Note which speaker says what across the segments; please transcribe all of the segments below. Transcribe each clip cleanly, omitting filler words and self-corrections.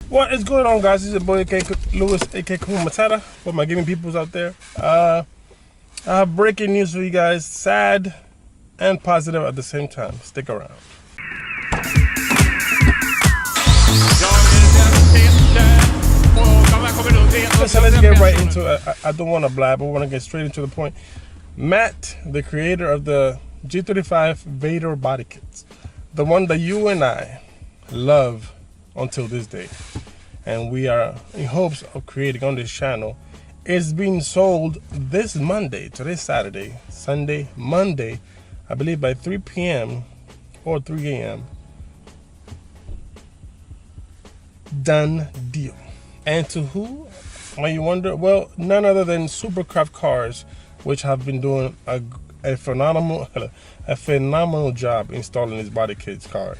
Speaker 1: What is going on, guys? This is your boy Lewis, aka Kuma Matata, for my gaming peoples out there. I have breaking news for you guys, sad and positive at the same time. Stick around. So let's get right into it. I don't want to blab, I want to get straight into the point. Matt, the creator of the G35 Vaydor body kits, the one that you and I love until this day, and we are in hopes of creating on this channel, is being sold this Monday. Today's Saturday, Sunday, Monday, I believe by 3 p.m. or 3 a.m. Done deal. And to who, might you wonder? Well, none other than Supercraft Cars, which have been doing a phenomenal job installing this body kit's car.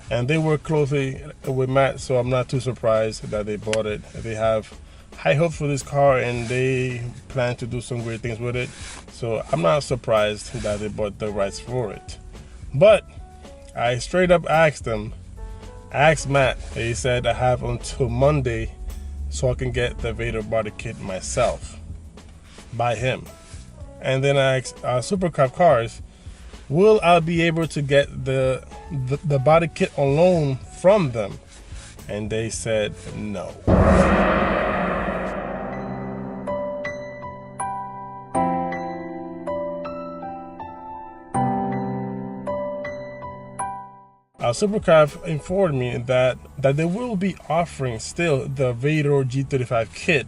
Speaker 1: And they work closely with Matt, so I'm not too surprised that they bought it. They have high hopes for this car, and they plan to do some great things with it. So I'm not surprised that they bought the rights for it. But I straight up asked Matt. He said I have until Monday so I can get the Vaydor body kit myself by him. And then I asked Supercraft Cars, will I be able to get the body kit on loan from them? And they said no. Supercraft informed me that they will be offering still the Vaydor G35 kit,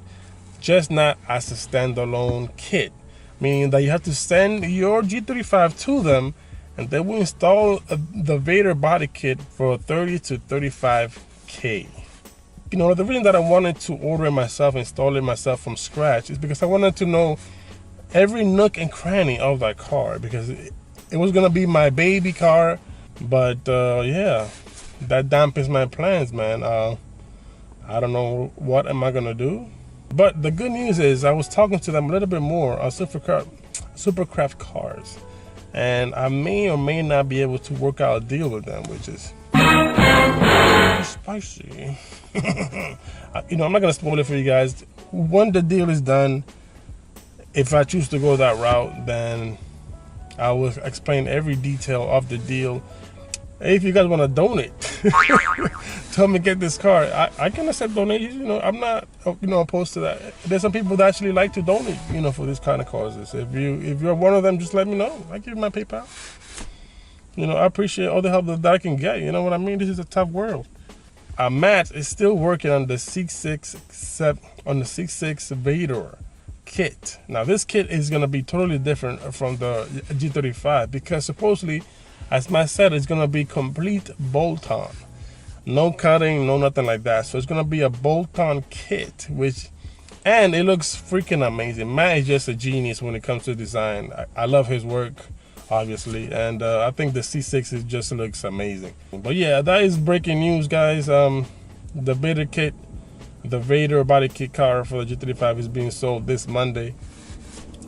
Speaker 1: just not as a standalone kit. Meaning that you have to send your G35 to them, and they will install the Vaydor body kit for 30 to 35K. You know, the reason that I wanted to order it myself, install it myself from scratch, is because I wanted to know every nook and cranny of that car, because it was gonna be my baby car. But yeah, that dampens my plans, man. I don't know what am I gonna do. But the good news is I was talking to them a little bit more on Supercraft Cars, and I may or may not be able to work out a deal with them, which is spicy. You know, I'm not gonna spoil it for you guys. When the deal is done, if I choose to go that route, then I will explain every detail of the deal. Hey, if you guys want to donate tell me get this car, I can accept donations. You know, I'm not opposed to that. There's some people that actually like to donate, you know, for this kind of causes. If you're one of them, just let me know. I give you my PayPal. You know, I appreciate all the help that I can get. You know what I mean? This is a tough world. Matt is still working on the 6.6 Vaydor kit. Now this kit is going to be totally different from the G35, because supposedly, as Matt said, it's going to be complete bolt-on. No cutting, no nothing like that. So it's going to be a bolt-on kit, and it looks freaking amazing. Matt is just a genius when it comes to design. I love his work, obviously, and I think the C6 just looks amazing. But yeah, that is breaking news, guys. The Vaydor kit, the Vaydor body kit car for the G35 is being sold this Monday.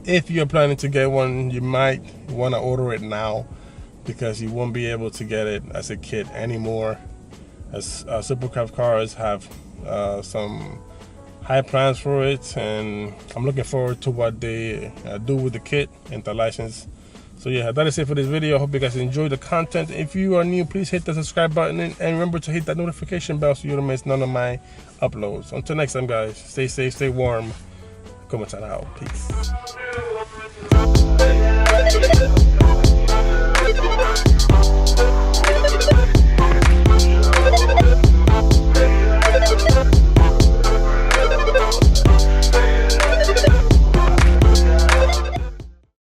Speaker 1: If you're planning to get one, you might want to order it now, because you won't be able to get it as a kit anymore, as Supercraft Cars have some high plans for it, and I'm looking forward to what they do with the kit and the license. So yeah, that is it for this video. I hope you guys enjoyed the content. If you are new, please hit the subscribe button, and remember to hit that notification bell so you don't miss none of my uploads. Until next time, guys, stay safe, stay warm. Kuma Matata out. Peace.